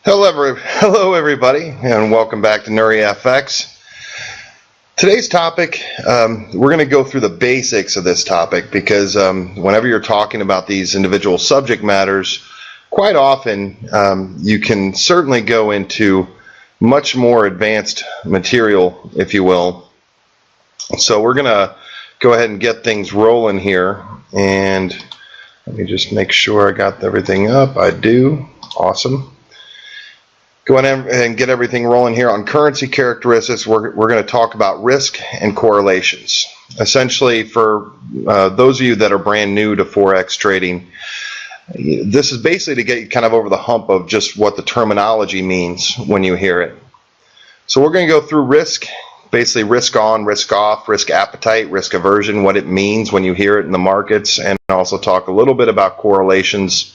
Hello everybody, and welcome back to NurreFX. Today's topic, we're going to go through the basics of this topic because whenever you're talking about these individual subject matters, quite often you can certainly go into much more advanced material, if you will. So we're going to go ahead and get things rolling here, and let me just make sure I got everything up. I do. Awesome. Go ahead and get everything rolling here on currency characteristics. We're going to talk about risk and correlations. Essentially, for those of you that are brand new to Forex trading, this is basically to get you kind of over the hump of just what the terminology means when you hear it. So we're going to go through risk, basically risk on, risk off, risk appetite, risk aversion, what it means when you hear it in the markets, and also talk a little bit about correlations.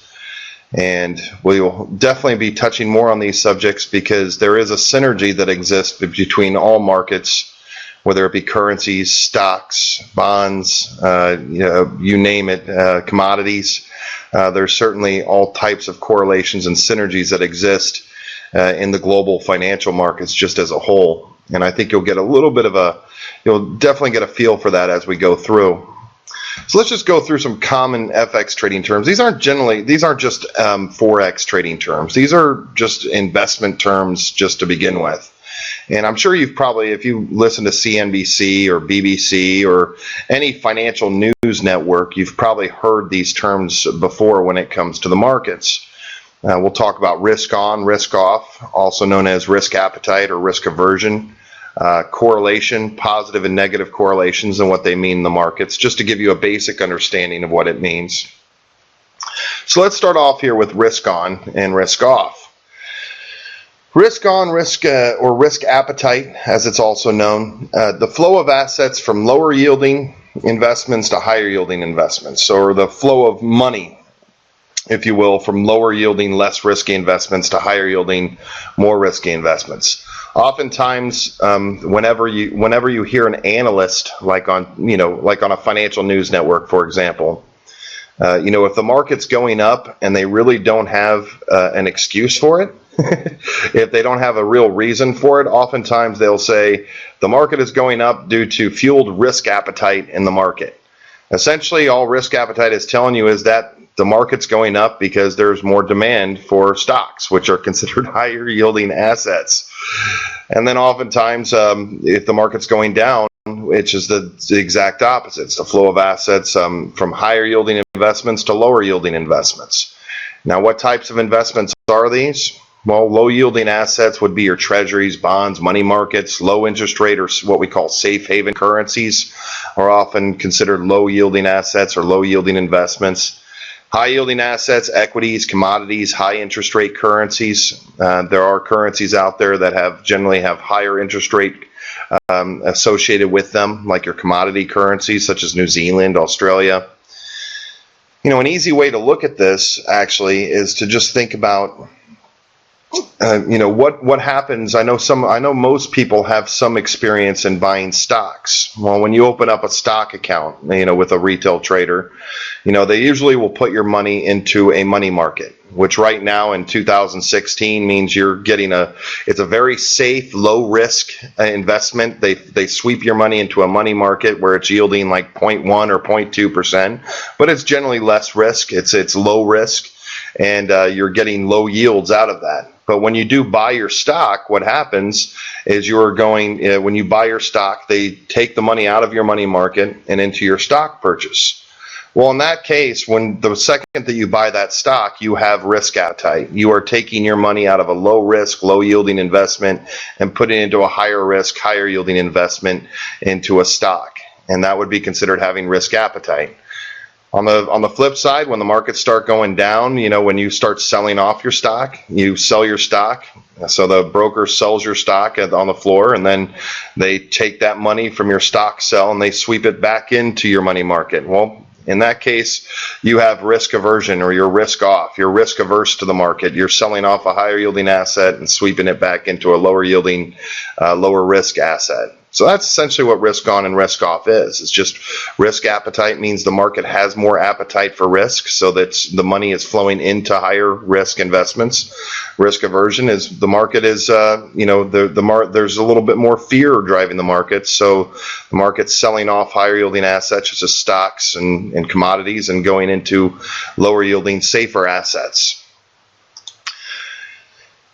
And we will definitely be touching more on these subjects because there is a synergy that exists between all markets, whether it be currencies, stocks, bonds, you name it, commodities. There's certainly all types of correlations and synergies that exist in the global financial markets just as a whole. And I think you'll get a little bit of you'll definitely get a feel for that as we go through. So let's just go through some common FX trading terms. These aren't just Forex trading terms. These are just investment terms just to begin with. And I'm sure you've probably, if you listen to CNBC or BBC or any financial news network, you've probably heard these terms before when it comes to the markets. We'll talk about risk on, risk off, also known as risk appetite or risk aversion. Correlation, positive and negative correlations and what they mean in the markets, just to give you a basic understanding of what it means. So let's start off here with risk on and risk off. Risk on, or risk appetite, as it's also known, the flow of assets from lower yielding investments to higher yielding investments, or the flow of money, if you will, from lower yielding, less risky investments to higher yielding, more risky investments. Oftentimes, whenever you hear an analyst, like on a financial news network, for example, if the market's going up and they really don't have an excuse for it, if they don't have a real reason for it, oftentimes they'll say the market is going up due to fueled risk appetite in the market. Essentially, all risk appetite is telling you is that the market's going up because there's more demand for stocks, which are considered higher yielding assets. And then oftentimes, if the market's going down, which is the exact opposite, it's the flow of assets from higher yielding investments to lower yielding investments. Now, what types of investments are these? Well, low yielding assets would be your treasuries, bonds, money markets. Low interest rate, or what we call safe haven currencies, are often considered low yielding assets or low yielding investments. High yielding assets, equities, commodities, high interest rate currencies. There are currencies out there that generally have higher interest rate associated with them, like your commodity currencies such as New Zealand, Australia. An easy way to look at this actually is to just think about what happens. I know most people have some experience in buying stocks. Well, when you open up a stock account, with a retail trader, they usually will put your money into a money market, which right now in 2016 means you're getting it's a very safe, low risk investment. They sweep your money into a money market where it's yielding like 0.1 or 0.2%, but it's generally less risk. It's low risk, and you're getting low yields out of that. But when you do buy your stock, what happens is when you buy your stock, they take the money out of your money market and into your stock purchase. Well, in that case, when the second that you buy that stock, you have risk appetite. You are taking your money out of a low risk, low yielding investment and putting it into a higher risk, higher yielding investment into a stock. And that would be considered having risk appetite. On the flip side, when the markets start going down, when you start selling off your stock, you sell your stock. So the broker sells your stock on the floor, and then they take that money from your stock sell and they sweep it back into your money market. Well, in that case, you have risk aversion, or you're risk off. You're risk averse to the market. You're selling off a higher yielding asset and sweeping it back into a lower yielding, lower risk asset. So that's essentially what risk on and risk off is. It's just risk appetite means the market has more appetite for risk, so that the money is flowing into higher risk investments. Risk aversion is the market is, there's a little bit more fear driving the market, so the market's selling off higher yielding assets such as stocks and commodities and going into lower yielding, safer assets.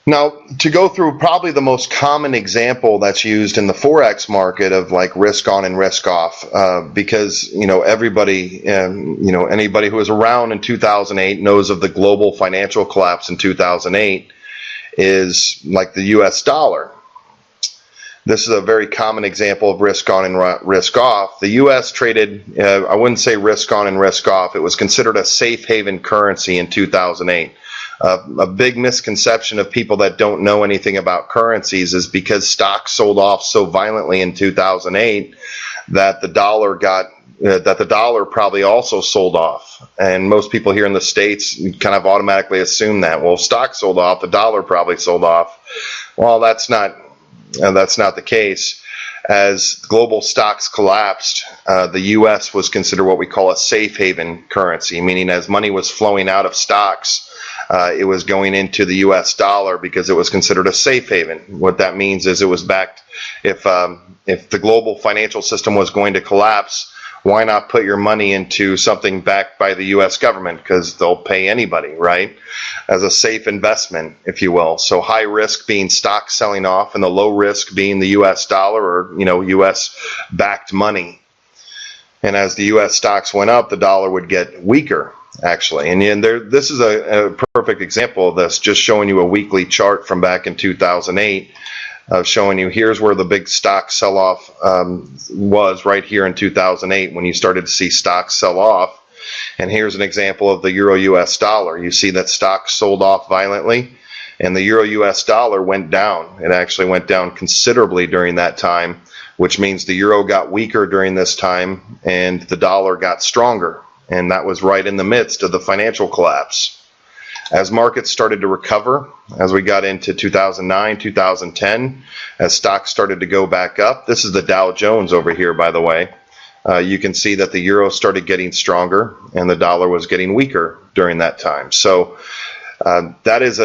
Now, to go through probably the most common example that's used in the Forex market of like risk on and risk off, because, everybody, anybody who was around in 2008 knows of the global financial collapse in 2008 is like the US dollar. This is a very common example of risk on and risk off. The US traded, I wouldn't say risk on and risk off, it was considered a safe haven currency in 2008. A big misconception of people that don't know anything about currencies is because stocks sold off so violently in 2008 that the dollar probably also sold off. And most people here in the States kind of automatically assume that. Well, stocks sold off, the dollar probably sold off. Well, that's not the case. As global stocks collapsed, the U.S. was considered what we call a safe haven currency, meaning as money was flowing out of stocks, it was going into the U.S. dollar because it was considered a safe haven. What that means is it was backed. If the global financial system was going to collapse, why not put your money into something backed by the U.S. government, because they'll pay anybody, right? As a safe investment, if you will. So high risk being stocks selling off, and the low risk being the U.S. dollar or U.S. backed money. And as the U.S. stocks went up, the dollar would get weaker, actually. And this is a perfect example of this, just showing you a weekly chart from back in 2008. Showing you here's where the big stock sell-off was right here in 2008 when you started to see stocks sell off. And here's an example of the Euro-US dollar. You see that stocks sold off violently, and the Euro-US dollar went down. It actually went down considerably during that time, which means the euro got weaker during this time and the dollar got stronger. And that was right in the midst of the financial collapse. As markets started to recover, as we got into 2009, 2010, as stocks started to go back up, this is the Dow Jones over here, by the way, you can see that the euro started getting stronger and the dollar was getting weaker during that time. So that is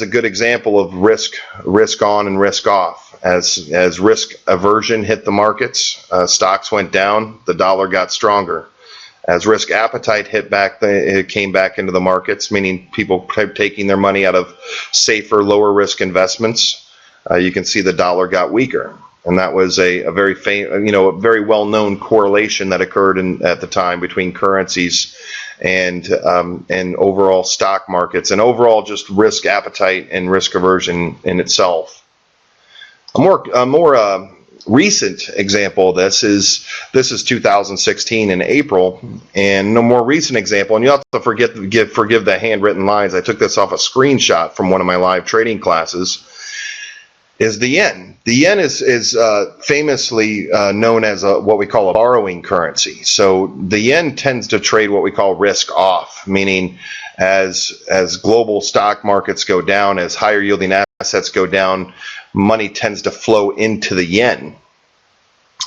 a good example of risk on and risk off. As risk aversion hit the markets, stocks went down, the dollar got stronger. As risk appetite it came back into the markets, meaning people taking their money out of safer, lower risk investments, you can see the dollar got weaker. And that was a very well-known correlation that occurred at the time between currencies and overall stock markets and overall just risk appetite and risk aversion in itself. A more recent example of this is 2016 in April, and a more recent example, and you'll have to forgive the handwritten lines. I took this off a screenshot from one of my live trading classes. Is the yen. The yen is famously known as what we call a borrowing currency. So the yen tends to trade what we call risk off, meaning as global stock markets go down, as higher yielding assets go down, money tends to flow into the yen.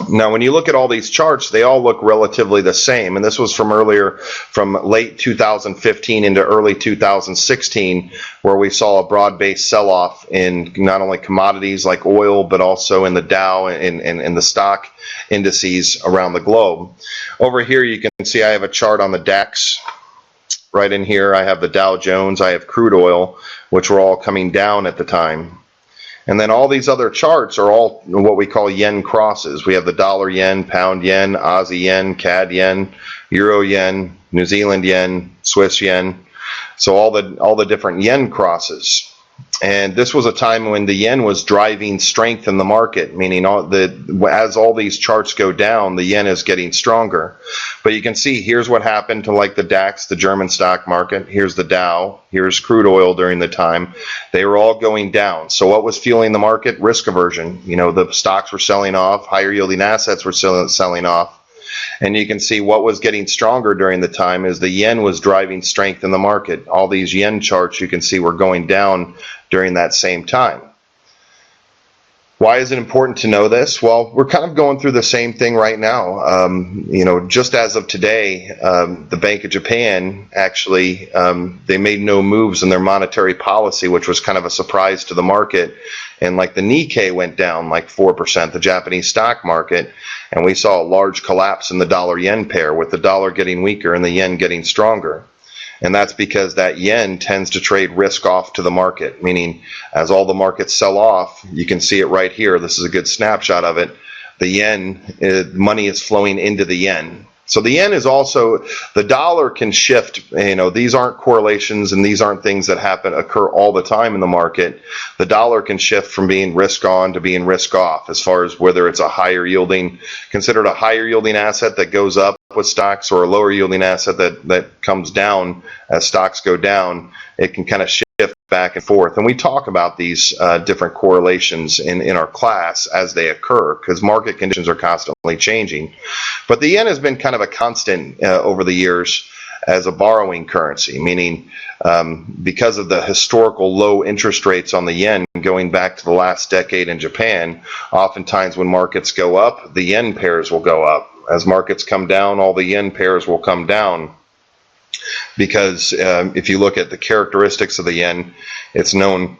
Now, when you look at all these charts, they all look relatively the same. And this was from late 2015 into early 2016, where we saw a broad-based sell-off in not only commodities like oil, but also in the Dow and the stock indices around the globe. Over here, you can see I have a chart on the DAX. Right in here, I have the Dow Jones, I have crude oil, which were all coming down at the time. And then all these other charts are all what we call yen crosses. We have the dollar yen, pound yen, Aussie yen, CAD yen, Euro yen, New Zealand yen, Swiss yen. So all the different yen crosses. And this was a time when the yen was driving strength in the market, meaning as all these charts go down, the yen is getting stronger. But you can see here's what happened to like the DAX, the German stock market. Here's the Dow. Here's crude oil during the time. They were all going down. So what was fueling the market? Risk aversion. The stocks were selling off. Higher yielding assets were selling off. And you can see what was getting stronger during the time is the yen was driving strength in the market. All these yen charts you can see were going down during that same time. Why is it important to know this? Well, we're kind of going through the same thing right now. Just as of today, the Bank of Japan actually, they made no moves in their monetary policy, which was kind of a surprise to the market. And like the Nikkei went down like 4%, the Japanese stock market, and we saw a large collapse in the dollar-yen pair, with the dollar getting weaker and the yen getting stronger. And that's because that yen tends to trade risk off to the market, meaning as all the markets sell off, you can see it right here. This is a good snapshot of it. The yen, money is flowing into the yen. So the yen is also, the dollar can shift. These aren't correlations and these aren't things that occur all the time in the market. The dollar can shift from being risk on to being risk off, as far as whether it's considered a higher yielding asset that goes up with stocks, or a lower yielding asset that comes down as stocks go down. It can kind of shift back and forth, and we talk about these different correlations in our class as they occur, because market conditions are constantly changing. But the yen has been kind of a constant over the years as a borrowing currency, meaning because of the historical low interest rates on the yen going back to the last decade in Japan, oftentimes when markets go up, the yen pairs will go up. As markets come down, all the yen pairs will come down, because if you look at the characteristics of the yen, it's known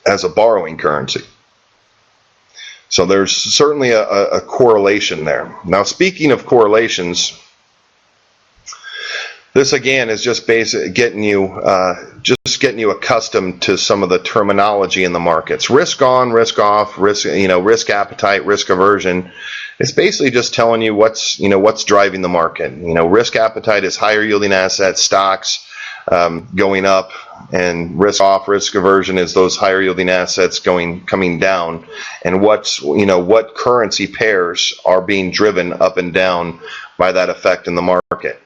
as a borrowing currency. So there's certainly a correlation there. Now, speaking of correlations, this again is just getting you accustomed to some of the terminology in the markets. Risk on, risk off, risk appetite, risk aversion. It's basically just telling you what's driving the market. Risk appetite is higher yielding assets, stocks going up, and risk off, risk aversion is those higher yielding assets coming down, and what currency pairs are being driven up and down by that effect in the market.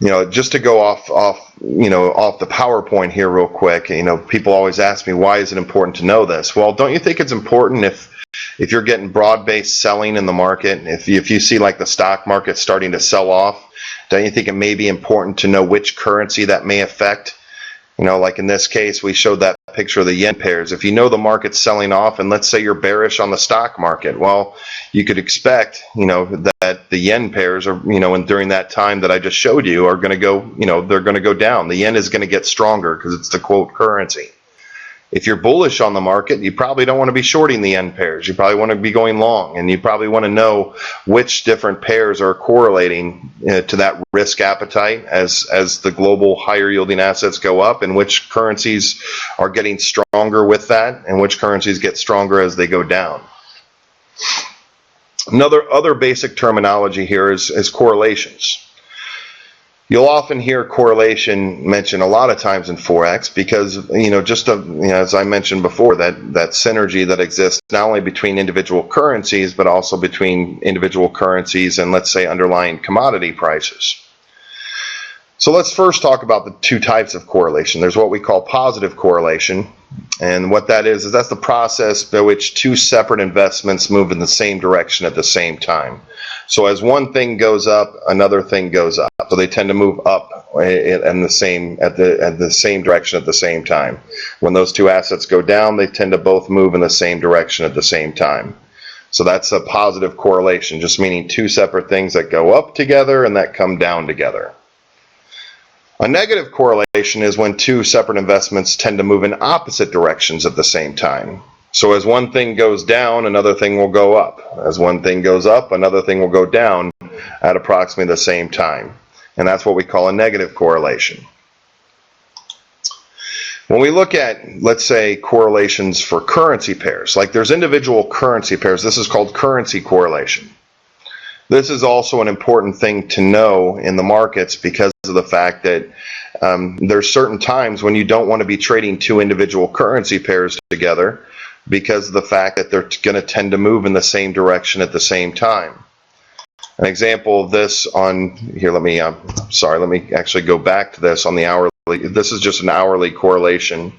Just to go off the PowerPoint here real quick, people always ask me, why is it important to know this? Well, don't you think it's important if you're getting broad-based selling in the market, if you see like the stock market starting to sell off, don't you think it may be important to know which currency that may affect? Like in this case, we showed that picture of the yen pairs. If you know the market's selling off, and let's say you're bearish on the stock market, well, you could expect, that the yen pairs are, and during that time that I just showed you, are going to go, they're going to go down. The yen is going to get stronger because it's the quote currency. If you're bullish on the market, you probably don't want to be shorting the yen pairs. You probably want to be going long, and you probably want to know which different pairs are correlating to that risk appetite as the global higher yielding assets go up, and which currencies are getting stronger with that, and which currencies get stronger as they go down. Other basic terminology here is correlations. You'll often hear correlation mentioned a lot of times in Forex because, as I mentioned before, that synergy that exists not only between individual currencies, but also between individual currencies and, let's say, underlying commodity prices. So let's first talk about the two types of correlation. There's what we call positive correlation, and what that is that's the process by which two separate investments move in the same direction at the same time. So as one thing goes up, another thing goes up. So they tend to move up in the same direction at the same time. When those two assets go down, they tend to both move in the same direction at the same time. So that's a positive correlation, just meaning two separate things that go up together and that come down together. A negative correlation is when two separate investments tend to move in opposite directions at the same time. So as one thing goes down, another thing will go up. As one thing goes up, another thing will go down at approximately the same time. And that's what we call a negative correlation. When we look at, let's say, correlations for currency pairs, like there's individual currency pairs, this is called currency correlation. This is also an important thing to know in the markets because of the fact that there's certain times when you don't want to be trading two individual currency pairs together because of the fact that they're going to tend to move in the same direction at the same time. An example of this on here, let me actually go back to this on the hourly. This is just an hourly correlation.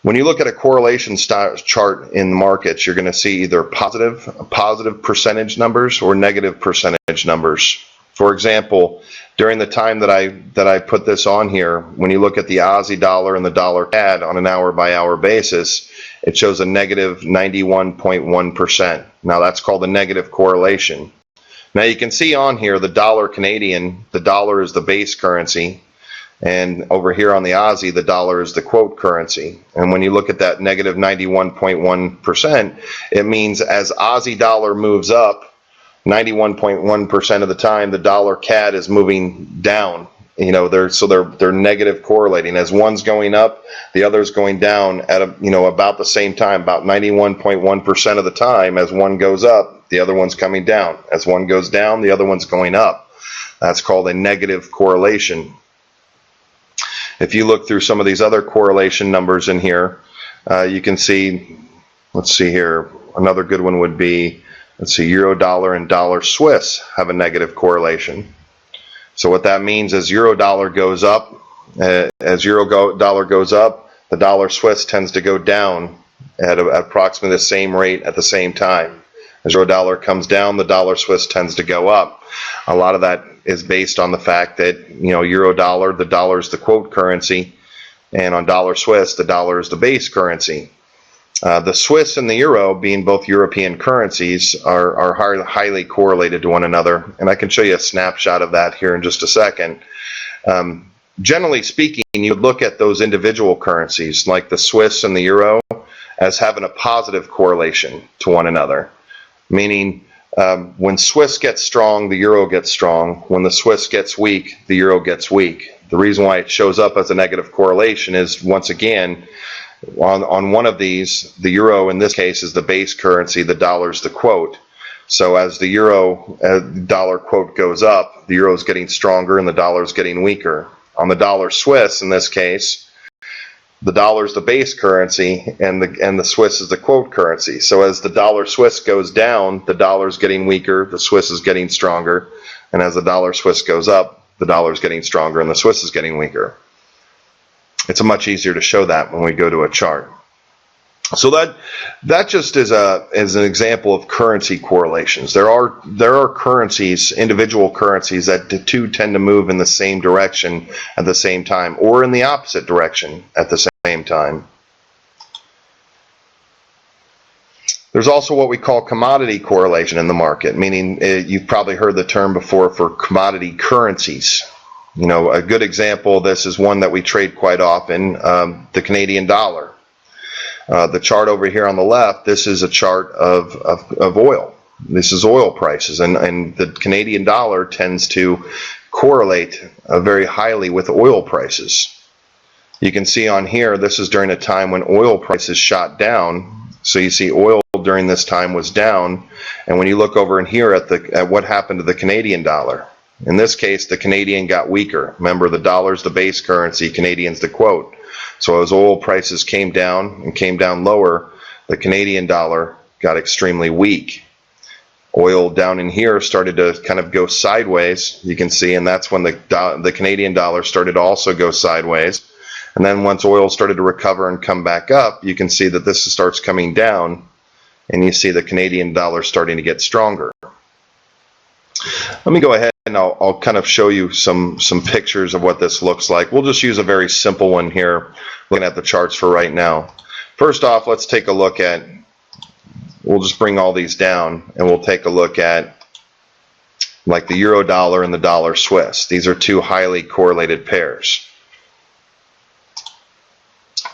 When you look at a correlation chart in the markets, you're going to see either positive percentage numbers or negative percentage numbers For example, during the time that I put this on here, when you look at the Aussie dollar and the dollar CAD on an hour-by-hour basis, it shows a negative 91.1%. Now that's called a negative correlation. Now you can see on here the dollar Canadian, the dollar is the base currency, and over here on the Aussie, the dollar is the quote currency. And when you look at that negative 91.1%, it means as Aussie dollar moves up, 91.1% of the time, the dollar CAD is moving down. You know, they're negative correlating. As one's going up, the other's going down at about the same time, about 91.1% of the time. As one goes up, the other one's coming down. As one goes down, the other one's going up. That's called a negative correlation. If you look through some of these other correlation numbers in here, you can see, let's see here, another good one would be, let's see, euro dollar and dollar Swiss have a negative correlation. So what that means is euro dollar goes up, as dollar goes up, the dollar Swiss tends to go down at approximately the same rate at the same time. As euro dollar comes down, the dollar Swiss tends to go up. A lot of that is based on the fact that, euro dollar, the dollar is the quote currency, and on dollar Swiss, the dollar is the base currency. The Swiss and the euro, being both European currencies, are highly correlated to one another, and I can show you a snapshot of that here in just a second. Generally speaking, you would look at those individual currencies, like the Swiss and the euro, as having a positive correlation to one another. Meaning, when Swiss gets strong, the euro gets strong. When the Swiss gets weak, the euro gets weak. The reason why it shows up as a negative correlation is, once again, on one of these, the euro in this case is the base currency, the dollar is the quote. So as the euro dollar quote goes up, the euro is getting stronger and the dollar is getting weaker. On the dollar Swiss in this case, the dollar is the base currency and the Swiss is the quote currency. So as the dollar Swiss goes down, the dollar is getting weaker, the Swiss is getting stronger, and as the dollar Swiss goes up, the dollar is getting stronger and the Swiss is getting weaker. It's much easier to show that when we go to a chart. So that just is an example of currency correlations. There are currencies, individual currencies, that the two tend to move in the same direction at the same time, or in the opposite direction at the same time. There's also what we call commodity correlation in the market, meaning you've probably heard the term before for commodity currencies. A good example of this is one that we trade quite often, the Canadian dollar. The chart over here on the left, this is a chart of oil. This is oil prices, and the Canadian dollar tends to correlate very highly with oil prices. You can see on here, this is during a time when oil prices shot down. So you see oil during this time was down, and when you look over in here at what happened to the Canadian dollar, in this case the Canadian got weaker. Remember, the dollar's the base currency, Canadian's the quote. So as oil prices came down and came down lower, the Canadian dollar got extremely weak. Oil down in here started to kind of go sideways, you can see, and that's when the Canadian dollar started to also go sideways. And then once oil started to recover and come back up, you can see that this starts coming down, and you see the Canadian dollar starting to get stronger. Let me go ahead and I'll kind of show you some pictures of what this looks like. We'll just use a very simple one here, looking at the charts for right now. First off, let's take a look at, we'll just bring all these down, and we'll take a look at like the euro dollar and the dollar Swiss. These are two highly correlated pairs.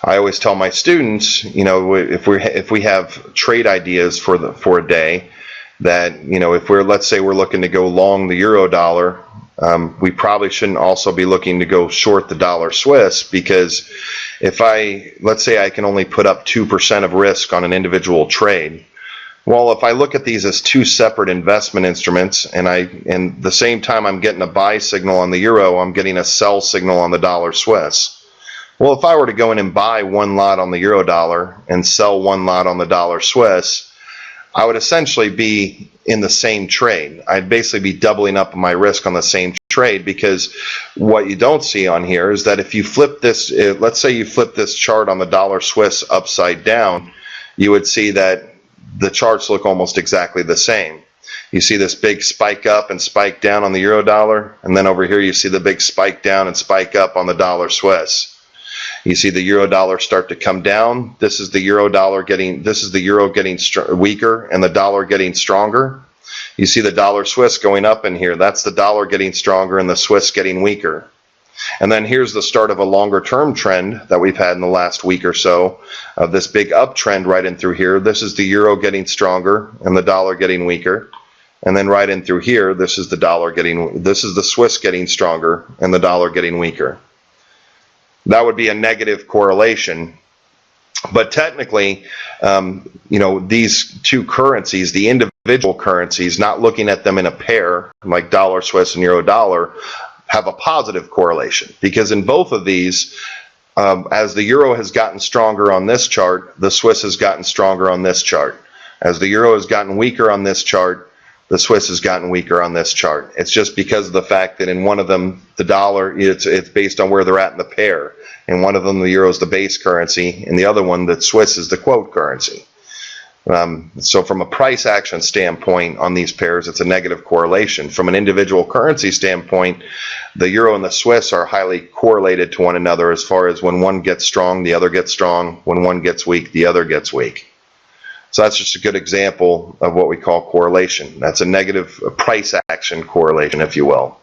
I always tell my students, if we have trade ideas for a day, that if let's say we're looking to go long the euro dollar, we probably shouldn't also be looking to go short the dollar Swiss, because let's say I can only put up 2% of risk on an individual trade. Well, if I look at these as two separate investment instruments, and the same time I'm getting a buy signal on the euro, I'm getting a sell signal on the dollar Swiss. Well, if I were to go in and buy one lot on the euro dollar and sell one lot on the dollar Swiss, I would essentially be in the same trade. I'd basically be doubling up my risk on the same trade, because what you don't see on here is that if you flip this, let's say you flip this chart on the dollar Swiss upside down, you would see that the charts look almost exactly the same. You see this big spike up and spike down on the euro dollar, and then over here you see the big spike down and spike up on the dollar Swiss. You see the euro dollar start to come down. This is the euro getting weaker and the dollar getting stronger. You see the dollar Swiss going up in here. That's the dollar getting stronger and the Swiss getting weaker. And then here's the start of a longer term trend that we've had in the last week or so of this big uptrend right in through here. This is the euro getting stronger and the dollar getting weaker. And then right in through here, this is the Swiss getting stronger and the dollar getting weaker. That would be a negative correlation. But technically, these two currencies, the individual currencies, not looking at them in a pair like dollar Swiss and euro dollar, have a positive correlation, because in both of these, as the euro has gotten stronger on this chart, the Swiss has gotten stronger on this chart. As the euro has gotten weaker on this chart, the Swiss has gotten weaker on this chart. It's just because of the fact that in one of them, the dollar, it's based on where they're at in the pair. In one of them, the euro is the base currency, and the other one, the Swiss, is the quote currency. So from a price action standpoint on these pairs, it's a negative correlation. From an individual currency standpoint, the euro and the Swiss are highly correlated to one another as far as when one gets strong, the other gets strong. When one gets weak, the other gets weak. So that's just a good example of what we call correlation. That's a negative price action correlation, if you will.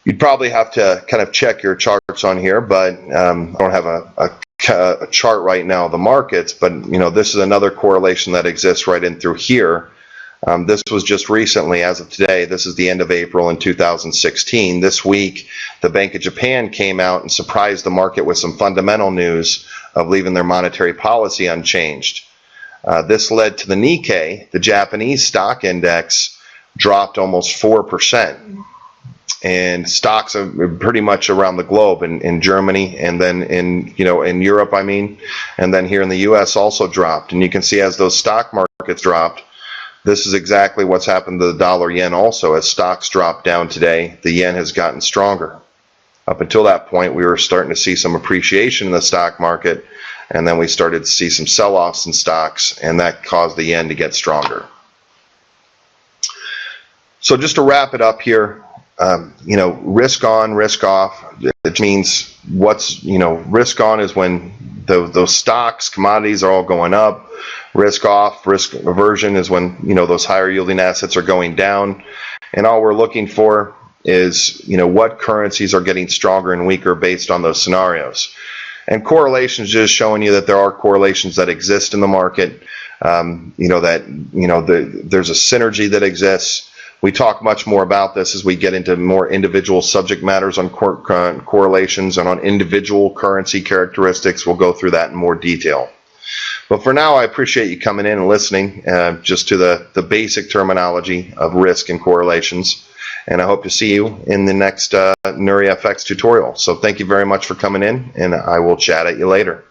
You'd probably have to kind of check your charts on here, but I don't have a chart right now of the markets, but this is another correlation that exists right in through here. This was just recently, as of today. This is the end of April in 2016. This week, the Bank of Japan came out and surprised the market with some fundamental news of leaving their monetary policy unchanged. This led to the Nikkei, the Japanese stock index, dropped almost 4%. And stocks are pretty much around the globe, in Germany, and then in Europe, and then here in the U.S. also dropped. And you can see as those stock markets dropped, this is exactly what's happened to the dollar yen also. As stocks dropped down today, the yen has gotten stronger. Up until that point, we were starting to see some appreciation in the stock market, and then we started to see some sell-offs in stocks, and that caused the yen to get stronger. So just to wrap it up here, risk on, risk off. It means risk on is when those stocks, commodities are all going up. Risk off, risk aversion is when those higher yielding assets are going down. And all we're looking for is what currencies are getting stronger and weaker based on those scenarios. And correlations just showing you that there are correlations that exist in the market. There's a synergy that exists. We talk much more about this as we get into more individual subject matters on correlations and on individual currency characteristics. We'll go through that in more detail. But for now, I appreciate you coming in and listening just to the basic terminology of risk and correlations. And I hope to see you in the next NurreFX tutorial. So thank you very much for coming in, and I will chat at you later.